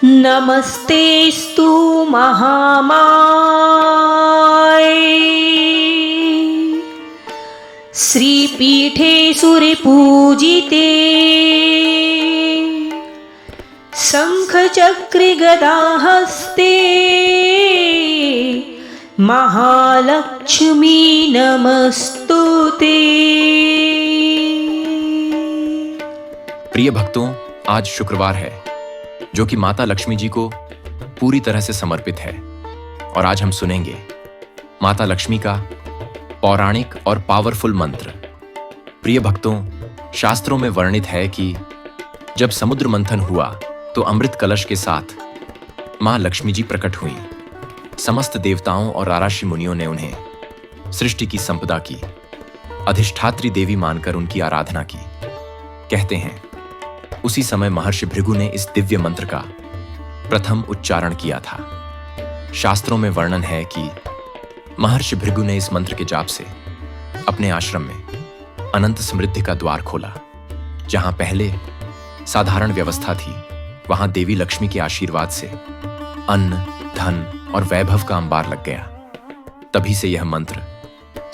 नमस्तेस्तु महामाये श्रीपीठे सुरपूजिते शंखचक्रे गदाहस्ते महालक्ष्मी नमस्तुते। प्रिय भक्तों, आज शुक्रवार है जो कि माता लक्ष्मी जी को पूरी तरह से समर्पित है और आज हम सुनेंगे माता लक्ष्मी का पौराणिक और पावरफुल मंत्र। प्रिय भक्तों, शास्त्रों में वर्णित है कि जब समुद्र मंथन हुआ तो अमृत कलश के साथ मां लक्ष्मी जी प्रकट हुई। समस्त देवताओं और आराषि मुनियों ने उन्हें सृष्टि की संपदा की अधिष्ठात्री देवी मानकर उनकी आराधना की। कहते हैं उसी समय महर्षि भृगु ने इस दिव्य मंत्र का प्रथम उच्चारण किया था। शास्त्रों में वर्णन है कि महर्षि भृगु ने इस मंत्र के जाप से अपने आश्रम में अनंत समृद्धि का द्वार खोला। जहां पहले साधारण व्यवस्था थी, वहां देवी लक्ष्मी के आशीर्वाद से अन्न, धन और वैभव का अंबार लग गया। तभी से यह मंत्र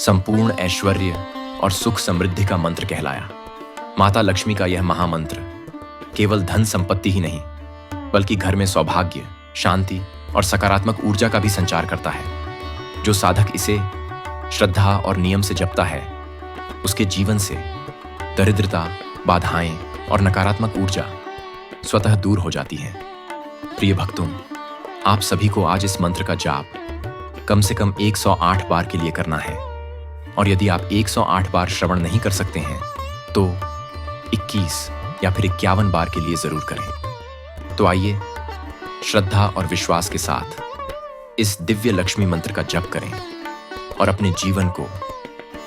संपूर्ण ऐश्वर्य और सुख समृद्धि का मंत्र कहलाया। माता लक्ष्मी का यह महामंत्र केवल धन संपत्ति ही नहीं, बल्कि घर में सौभाग्य, शांति और सकारात्मक ऊर्जा का भी संचार करता है। जो साधक इसे श्रद्धा और नियम से जपता है, उसके जीवन से दरिद्रता, बाधाएं और नकारात्मक ऊर्जा स्वतः दूर हो जाती हैं। प्रिय भक्तों, आप सभी को आज इस मंत्र का जाप कम से कम 108 बार के लिए करना है और यदि आप 108 बार श्रवण नहीं कर सकते हैं तो 21 या फिर 51 बार के लिए जरूर करें। तो आइए श्रद्धा और विश्वास के साथ इस दिव्य लक्ष्मी मंत्र का जप करें और अपने जीवन को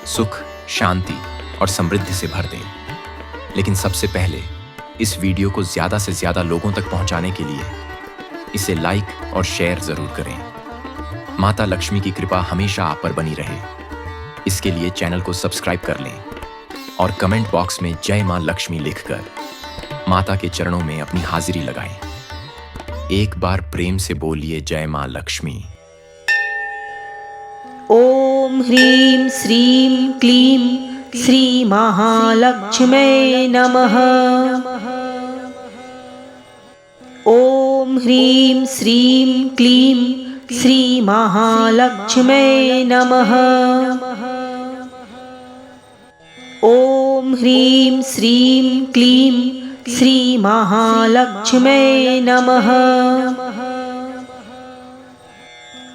सुख, शांति और समृद्धि से भर दें। लेकिन सबसे पहले इस वीडियो को ज्यादा से ज्यादा लोगों तक पहुंचाने के लिए इसे लाइक और शेयर जरूर करें। माता लक्ष्मी की कृपा हमेशा आप पर बनी रहे, इसके लिए चैनल को सब्सक्राइब कर लें और कमेंट बॉक्स में जय मां लक्ष्मी लिखकर माता के चरणों में अपनी हाजिरी लगाएं। एक बार प्रेम से बोलिए जय मां लक्ष्मी। ओम ह्रीं श्रीं क्लीं श्री महालक्ष्म्यै नमः। ओम ह्रीं श्रीं क्लीं श्री महालक्ष्म्यै नमः। ओम ह्रीं श्रीं क्लीं श्री महालक्ष्म्यै नमः।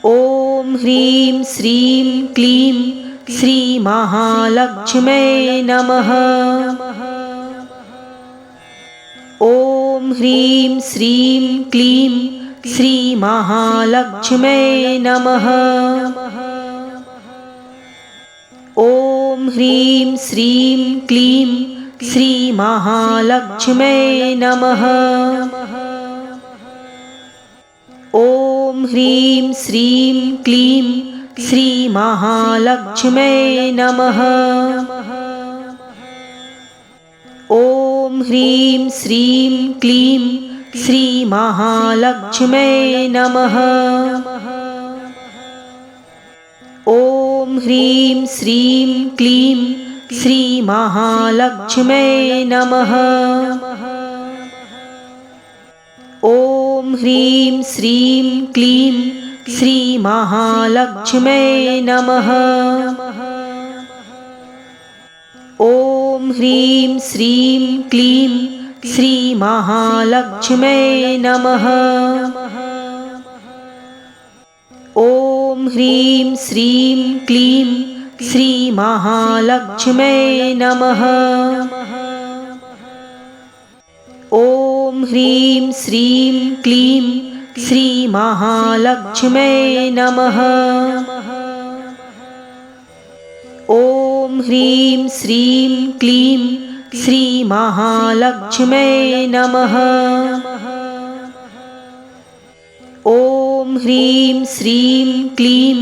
ओम ह्रीं श्रीं क्लीं श्री महालक्ष्म्यै नमः। ओम ह्रीं श्रीं क्लीं श्री महालक्ष्म्यै नमः। ओम ह्रीं श्रीं क्लीं श्री महालक्ष्म्यै नमः। ओम ह्रीं श्रीं क्लीं श्री महालक्ष्म्यै नमः। ओम ह्रीं श्रीं क्लीं श्री महालक्ष्म्यै नमः। ओम ह्रीं श्रीं क्लीं श्री महालक्ष्म्यै नमः। ओम ह्रीं श्रीं क्लीं श्री महालक्ष्म्यै नमः। ओम ह्रीं श्रीं क्लीं श्री महालक्ष्म्यै नमः। ओम ह्रीं श्रीं क्लीं श्री महालक्ष्म्यै नमः। ओम ह्रीं श्रीं क्लीं श्री महालक्ष्म्यै नमः। ओम ह्रीं श्रीं क्लीं श्री महालक्ष्म्यै नमः। ओम ह्रीं श्रीं क्लीं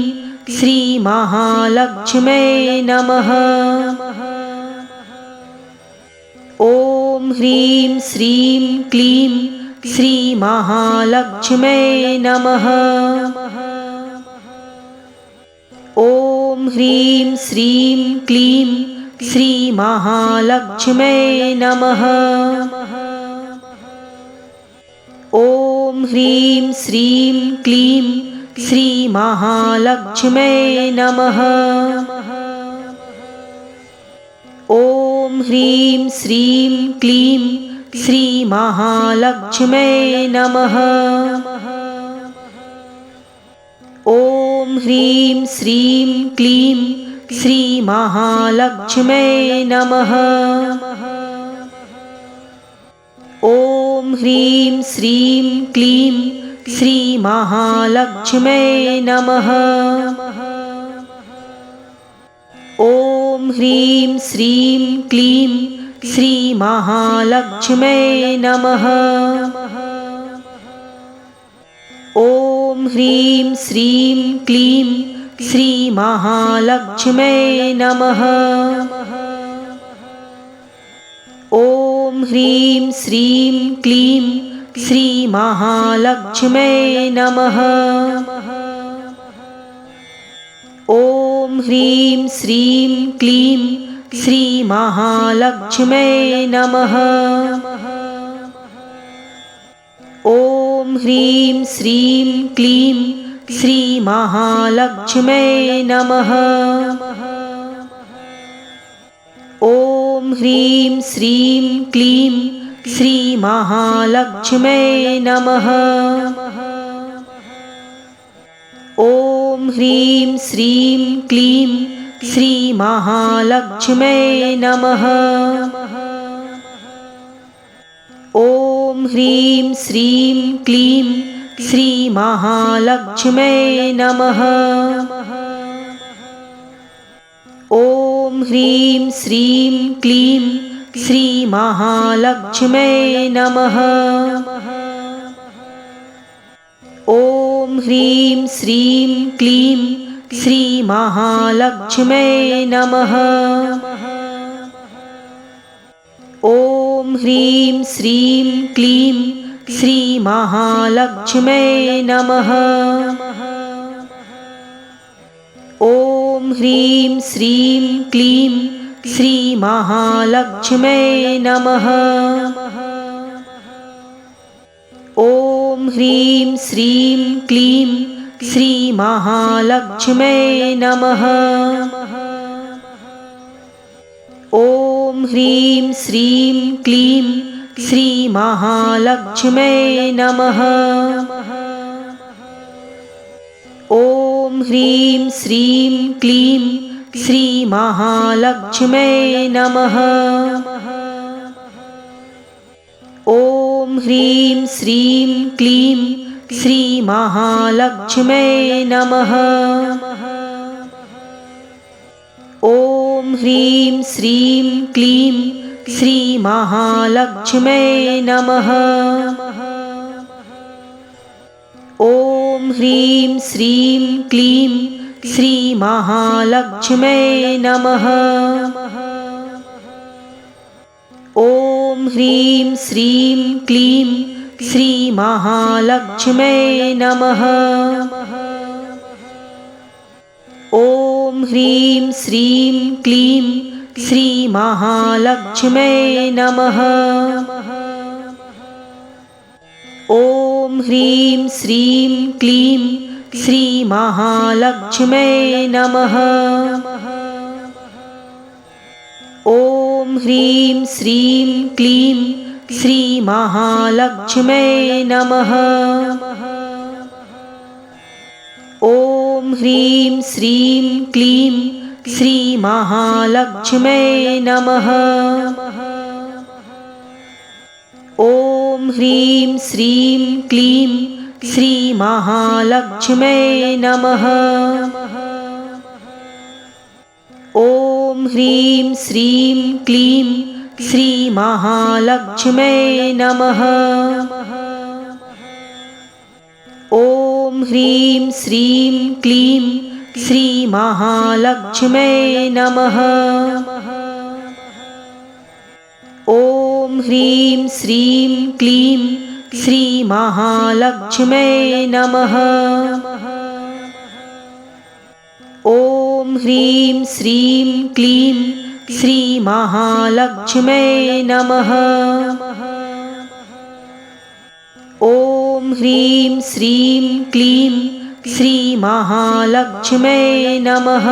श्री महालक्ष्म्यै नमः। ओम ह्रीं श्रीं क्लीं श्रीमहालक्ष्म्यै नमः। ॐ ह्रीं श्रीं क्लीं श्रीमहालक्ष्म्यै नमः। ॐ ह्रीं श्रीं क्लीं श्रीमहालक्ष्म्यै नमः। ॐ ह्रीं श्रीं क्लीं श्रीमहालक्ष्म्यै नमः। ॐ ह्रीं श्रीं क्लीं श्रीमहालक्ष्म्यै नमः। ॐ ह्रीं श्रीं क्लीं श्रीमहालक्ष्म्यै नमः। ॐ ह्रीं श्रीं क्लीं श्रीमहालक्ष्म्यै नमः। ॐ ह्रीं श्रीं क्लीं श्रीमहालक्ष्म्यै नमः। ॐ ह्रीं श्रीं क्लीं श्रीमहालक्ष्म्यै नमः। ॐ ह्रीं श्रीं क्लीं श्रीमहालक्ष्म्यै नमः। ॐ ह्रीं श्रीं क्लीं श्रीमहालक्ष्म्यै नमः। ॐ ह्रीं श्रीं क्लीं श्रीमहालक्ष्म्यै नमः। ॐ ह्रीं श्रीं क्लीं श्रीमहालक्ष्म्यै नमः। ॐ ह्रीं श्रीं क्लीं श्रीमहालक्ष्म्यै नमः। ॐ ह्रीं श्रीं क्लीं श्रीमहालक्ष्म्यै नमः। ॐ ह्रीं श्रीं क्लीं श्रीमहालक्ष्म्यै नमः। ॐ ह्रीं श्रीं क्लीं श्रीमहालक्ष्म्यै नमः। ॐ ह्रीं श्रीं क्लीं श्रीमहालक्ष्म्यै नमः। ॐ ह्रीं श्रीं क्लीं श्रीमहालक्ष्म्यै नमः। ॐ ह्रीं श्रीं क्लीं श्रीमहालक्ष्म्यै नमः। ॐ ह्रीं श्रीं क्लीं श्रीमहालक्ष्म्यै नमः। ॐ ह्रीं श्रीं क्लीं श्रीमहालक्ष्म्यै नमः। ॐ ह्रीं श्रीं क्लीं श्रीमहालक्ष्म्यै नमः। ॐ ह्रीं श्रीं क्लीं श्रीमहालक्ष्म्यै नमः। ॐ ह्रीं श्रीं क्लीं श्रीमहालक्ष्म्यै नमः। ॐ ह्रीं श्रीं क्लीं श्रीमहालक्ष्म्यै नमः। ॐ ह्रीं श्रीं क्लीं श्रीमहालक्ष्म्यै नमः। ॐ ह्रीं श्रीं क्लीं श्रीमहालक्ष्म्यै नमः। ॐ ह्रीं श्रीं क्लीं श्रीमहालक्ष्म्यै नमः। ॐ ह्रीं श्रीं क्लीं श्रीमहालक्ष्म्यै नमः। ॐ ह्रीं श्रीं क्लीं श्रीमहालक्ष्म्यै नमः। ॐ ह्रीं श्रीं क्लीं श्रीमहालक्ष्म्यै नमः। ॐ ह्रीं श्रीं क्लीं श्रीमहालक्ष्म्यै नमः। ॐ ह्रीं श्रीं क्लीं श्रीमहालक्ष्म्यै नमः। ॐ ह्रीं श्रीं क्लीं श्रीमहालक्ष्म्यै नमः।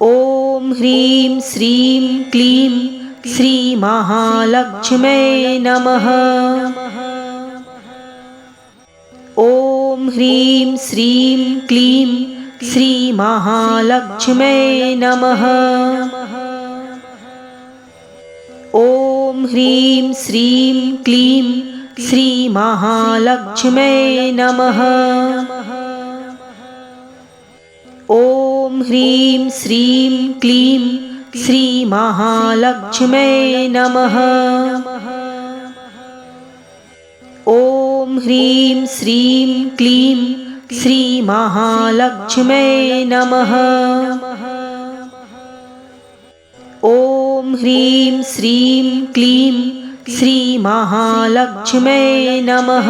ॐ ह्रीं श्रीं क्लीं श्रीमहालक्ष्म्यै नमः। ॐ ह्रीं श्रीं क्लीं श्रीमहालक्ष्म्यै नमः। ॐ ह्रीं श्रीं क्लीं श्रीमहालक्ष्म्यै नमः। ॐ ह्रीं श्रीं क्लीं श्रीमहालक्ष्म्यै नमः। ॐ ह्रीं श्रीं क्लीं श्रीमहालक्ष्म्यै नमः। ॐ ह्रीं श्रीं क्लीं श्रीमहालक्ष्म्यै नमः।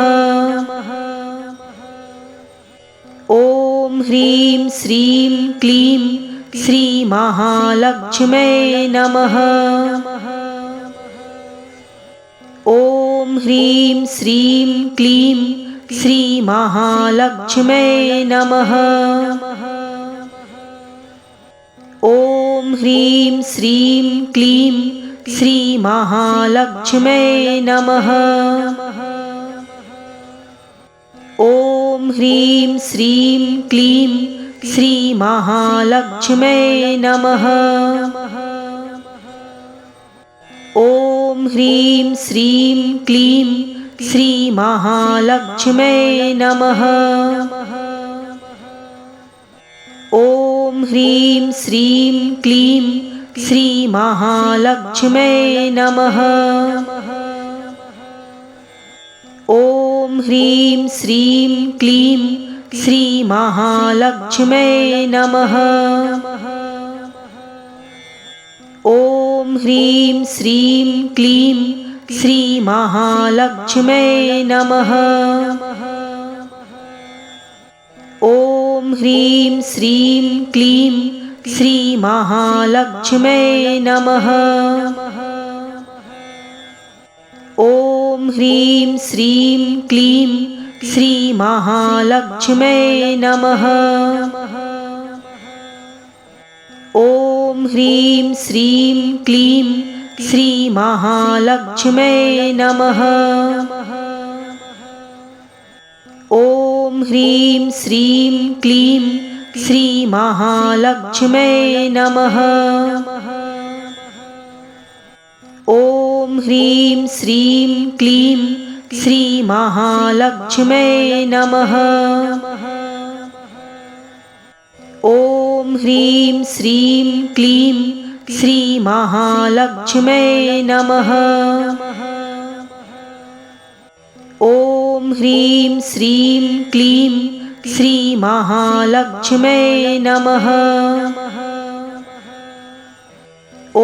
ॐ ह्रीं श्रीं क्लीं श्रीमहालक्ष्म्यै नमः। ॐ ह्रीं श्रीं क्लीं श्रीमहालक्ष्म्यै नमः। ॐ ह्रीं श्रीं क्लीं श्रीमहालक्ष्म्यै नमः। ॐ ह्रीं श्रीं क्लीं श्रीमहालक्ष्म्यै नमः। ॐ ह्रीं श्रीं क्लीं श्रीमहालक्ष्म्यै नमः। ॐ ह्रीं श्रीं क्लीं श्रीमहालक्ष्म्यै नमः। ॐ ह्रीं श्रीं क्लीं श्रीमहालक्ष्म्यै नमः। ॐ ह्रीं श्रीं क्लीं श्रीमहालक्ष्म्यै नमः। ॐ ह्रीं श्रीं क्लीं श्रीमहालक्ष्म्यै नमः। ॐ ह्रीं श्रीं क्लीं श्रीमहालक्ष्म्यै नमः। ॐ ह्रीं श्रीं क्लीं श्रीमहालक्ष्म्यै नमः। ॐ ह्रीं श्रीं क्लीं श्रीमहालक्ष्म्यै नमः। ॐ ह्रीं श्रीं क्लीं श्रीमहालक्ष्म्यै नमः। ॐ ह्रीं श्रीं क्लीं श्रीमहालक्ष्म्यै नमः। ॐ ह्रीं श्रीं क्लीं श्रीमहालक्ष्म्यै नमः। ॐ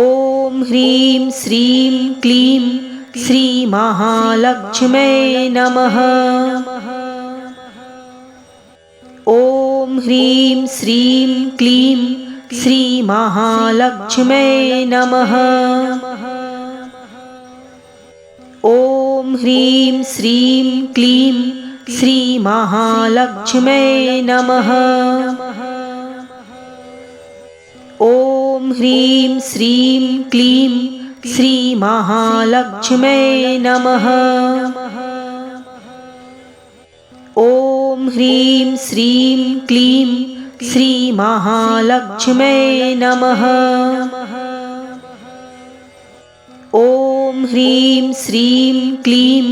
ह्रीं श्रीं क्लीं श्रीमहालक्ष्म्यै नमः। ॐ ह्रीं श्रीं क्लीं श्रीमहालक्ष्म्यै नमः। ॐ ह्रीं श्रीं क्लीं श्रीमहालक्ष्म्यै नमः। ॐ ह्रीं श्रीं क्लीं श्रीमहालक्ष्म्यै नमः। ॐ ह्रीं श्रीं क्लीं श्रीमहालक्ष्म्यै नमः। ॐ ह्रीं श्रीं क्लीं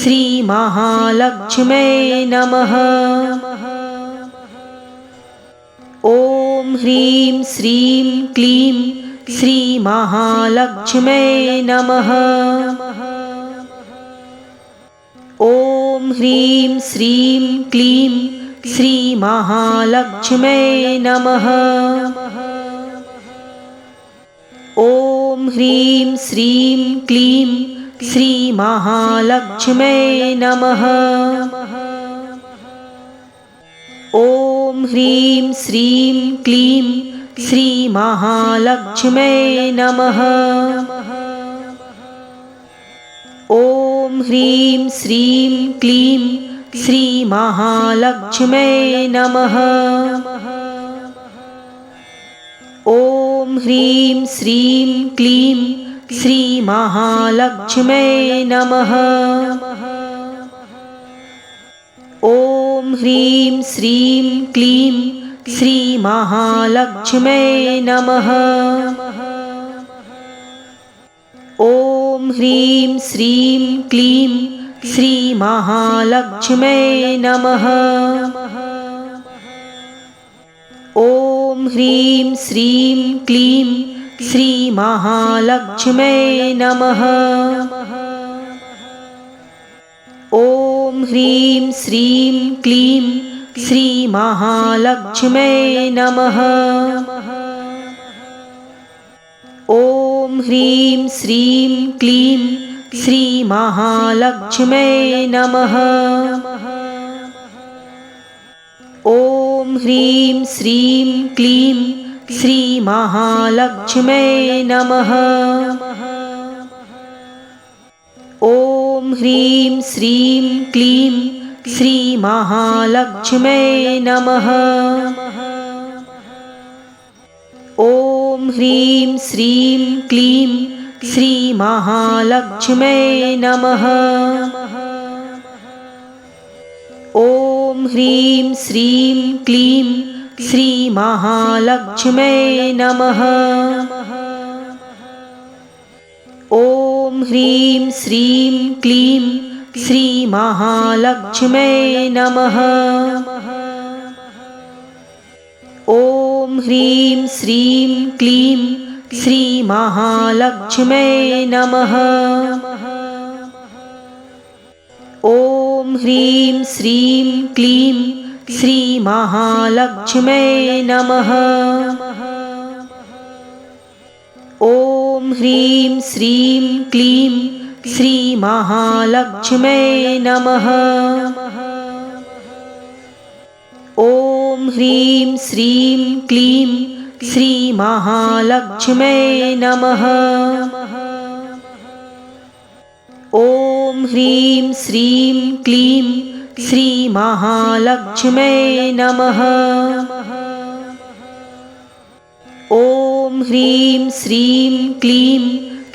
श्रीमहालक्ष्म्यै नमः। ॐ ह्रीं श्रीं क्लीं श्रीमहालक्ष्म्यै नमः। ॐ ह्रीं श्रीं क्लीं श्रीमहालक्ष्म्यै नमः। ॐ ह्रीं श्रीं क्लीं श्रीमहालक्ष्म्यै नमः। ॐ ह्रीं श्रीं क्लीं श्रीमहालक्ष्म्यै नमः। ॐ ह्रीं श्रीं क्लीं श्रीमहालक्ष्म्यै नमः। ॐ ह्रीं श्रीं क्लीं श्रीमहालक्ष्म्यै नमः। ॐ ह्रीं श्रीं क्लीं श्रीमहालक्ष्म्यै नमः। ॐ ह्रीं श्रीं क्लीं श्रीमहालक्ष्म्यै नमः। ॐ ह्रीं श्रीं क्लीं श्रीमहालक्ष्म्यै नमः। ॐ ह्रीं श्रीं क्लीं श्रीमहालक्ष्म्यै नमः। ॐ ह्रीं श्रीं क्लीं श्रीमहालक्ष्म्यै नमः। ॐ ह्रीं श्रीं क्लीं श्रीमहालक्ष्म्यै नमः। ॐ ह्रीं श्रीं क्लीं श्रीमहालक्ष्म्यै नमः। ॐ ह्रीं श्रीं क्लीं श्रीमहालक्ष्म्यै नमः। ॐ ह्रीं श्रीं क्लीं श्रीमहालक्ष्म्यै नमः। ॐ ह्रीं श्रीं क्लीं श्रीमहालक्ष्म्यै नमः। ॐ ह्रीं श्रीं क्लीं श्रीमहालक्ष्म्यै नमः। ॐ ह्रीं श्रीं क्लीं श्रीमहालक्ष्म्यै नमः। ॐ ह्रीं श्रीं क्लीं श्रीमहालक्ष्म्यै नमः। ॐ ह्रीं श्रीं क्लीं श्रीमहालक्ष्म्यै नमः। ॐ ह्रीं श्रीं क्लीं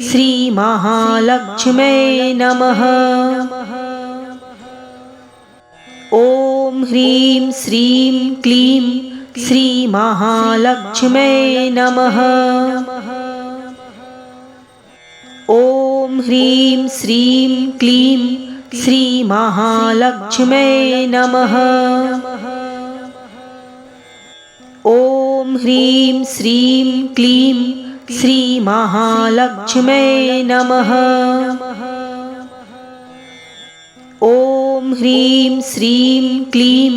श्रीमहालक्ष्म्यै नमः। ॐ ह्रीं श्रीं क्लीं श्रीमहालक्ष्म्यै नमः। ॐ ह्रीं श्रीं क्लीं श्रीमहालक्ष्म्यै नमः। ॐ ह्रीं श्रीं क्लीं श्रीमहालक्ष्म्यै नमः। ॐ ह्रीं श्रीं क्लीं श्रीमहालक्ष्म्यै नमः। ॐ ह्रीं श्रीं क्लीं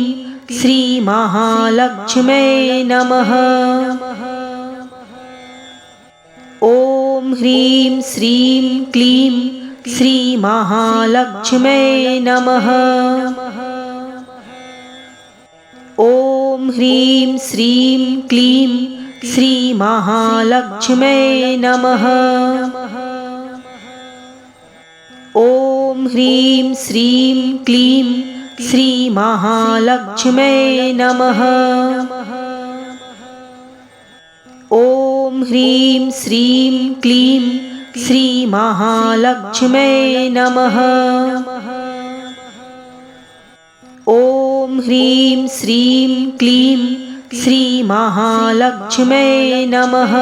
श्रीमहालक्ष्म्यै नमः। ॐ ह्रीं श्रीं क्लीं श्रीमहालक्ष्म्यै नमः। ॐ ह्रीं श्रीं क्लीं श्रीमहालक्ष्म्यै नमः। ॐ ह्रीं श्रीं क्लीं श्रीमहालक्ष्म्यै नमः। ॐ ह्रीं श्रीं क्लीं श्रीमहालक्ष्म्यै नमः। ॐ ह्रीं श्रीं क्लीं श्रीमहालक्ष्म्यै नमः।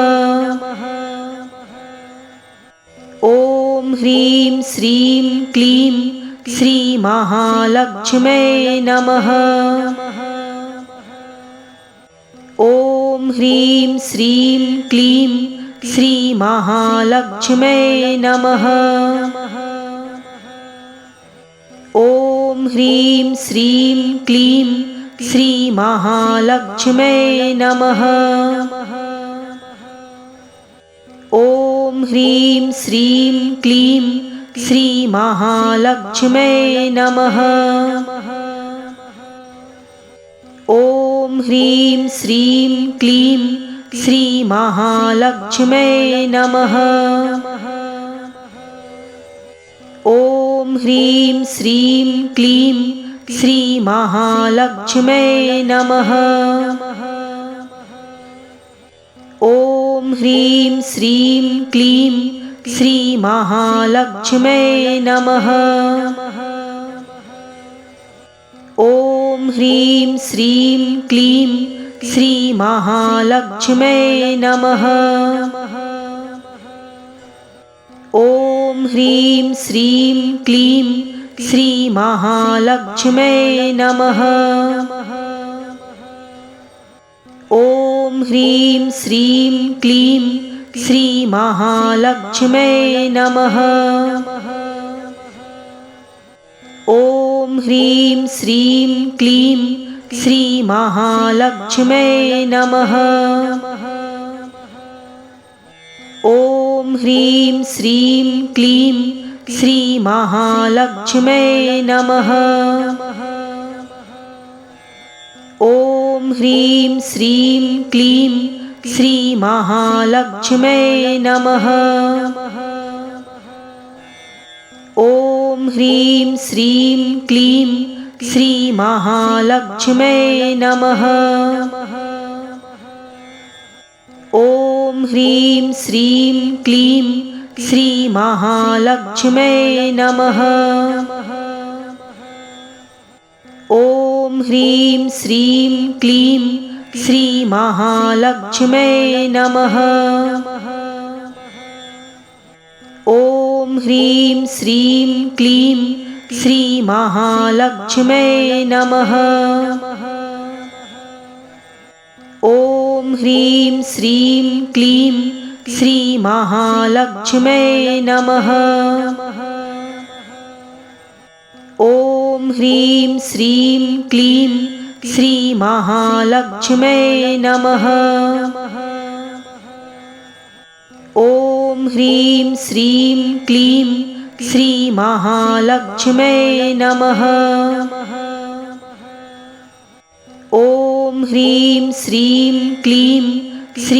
ॐ ह्रीं श्रीं क्लीं श्रीमहालक्ष्म्यै नमः। ॐ ह्रीं श्रीं क्लीं श्रीमहालक्ष्म्यै नमः। ॐ ह्रीं श्रीं क्लीं श्रीमहालक्ष्म्यै नमः। ॐ ह्रीं श्रीं क्लीं श्रीमहालक्ष्म्यै नमः। ॐ ह्रीं श्रीं क्लीं श्रीमहालक्ष्म्यै नमः। ॐ ह्रीं श्रीं क्लीं श्रीमहालक्ष्म्यै नमः। ॐ ह्रीं श्रीं क्लीं श्रीमहालक्ष्म्यै नमः। ॐ ह्रीं श्रीं क्लीं श्रीमहालक्ष्म्यै नमः। ॐ ह्रीं श्रीं क्लीं श्रीमहालक्ष्म्यै नमः। ॐ ह्रीं श्रीं क्लीं श्रीमहालक्ष्म्यै नमः। ॐ ह्रीं श्रीं क्लीं श्रीमहालक्ष्म्यै नमः। ॐ ह्रीं श्रीं क्लीं श्रीमहालक्ष्म्यै नमः। ॐ ह्रीं श्रीं क्लीं श्रीमहालक्ष्म्यै नमः। ॐ ह्रीं श्रीं क्लीं श्रीमहालक्ष्म्यै नमः। ॐ ह्रीं श्रीं क्लीं श्रीमहालक्ष्म्यै नमः। ॐ ह्रीं श्रीं क्लीं श्रीमहालक्ष्म्यै नमः। ॐ ह्रीं श्रीं क्लीं श्रीमहालक्ष्म्यै नमः। ॐ ह्रीं श्रीं क्लीं श्रीमहालक्ष्म्यै नमः। ॐ ह्रीं श्रीं क्लीं श्रीमहालक्ष्म्यै नमः। ॐ ह्रीं श्रीं क्लीं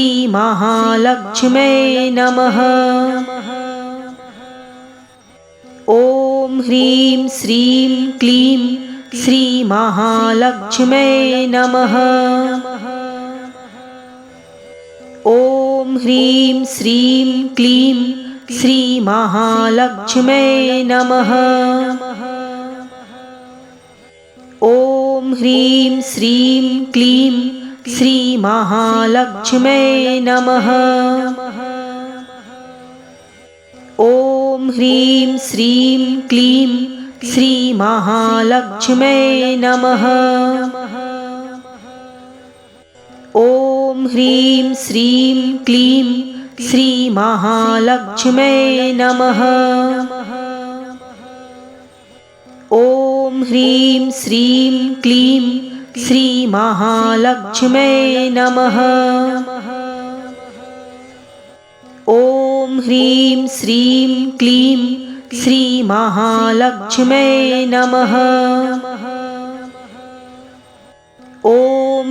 श्रीमहालक्ष्म्यै नमः। ॐ ह्रीं श्रीं क्लीं श्रीमहालक्ष्म्यै नमः। ॐ ह्रीं श्रीं क्लीं श्रीमहालक्ष्म्यै नमः। ॐ ह्रीं श्रीं क्लीं श्रीमहालक्ष्म्यै नमः। ॐ ह्रीं श्रीं क्लीं श्रीमहालक्ष्म्यै नमः। ॐ ह्रीं श्रीं क्लीं श्रीमहालक्ष्म्यै नमः। ॐ ह्रीं श्रीं क्लीं श्रीमहालक्ष्म्यै नमः। ॐ ह्रीं श्रीं क्लीं श्रीमहालक्ष्म्यै नमः। ॐ ह्रीं श्रीं क्लीं श्रीमहालक्ष्म्यै नमः। ॐ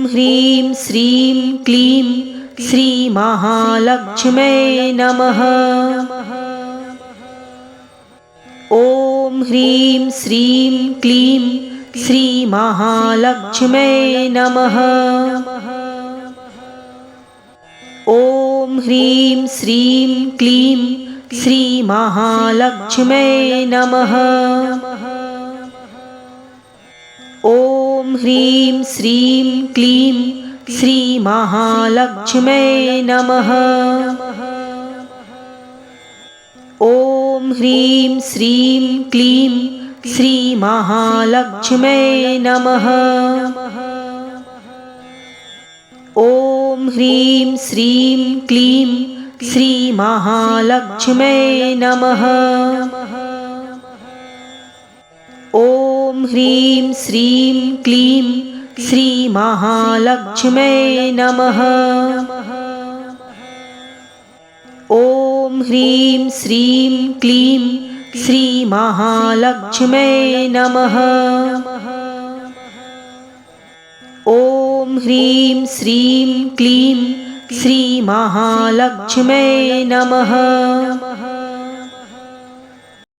ह्रीं श्रीं क्लीं श्रीमहालक्ष्म्यै नमः। ॐ ह्रीं श्रीं क्लीं श्रीमहालक्ष्म्यै नमः। ॐ ह्रीं श्रीं क्लीं श्रीमहालक्ष्म्यै नमः। ॐ ह्रीं श्रीं क्लीं श्रीमहालक्ष्म्यै नमः। ॐ ह्रीं श्रीं क्लीं श्रीमहालक्ष्म्यै नमः। ॐ ह्रीं श्रीं क्लीं श्रीमहालक्ष्म्यै नमः। ॐ ह्रीं श्रीं क्लीं श्रीमहालक्ष्म्यै नमः। ॐ ह्रीं श्रीं क्लीं श्रीमहालक्ष्म्यै नमः। ॐ ह्रीं श्रीं क्लीं श्रीमहालक्ष्म्यै नमः।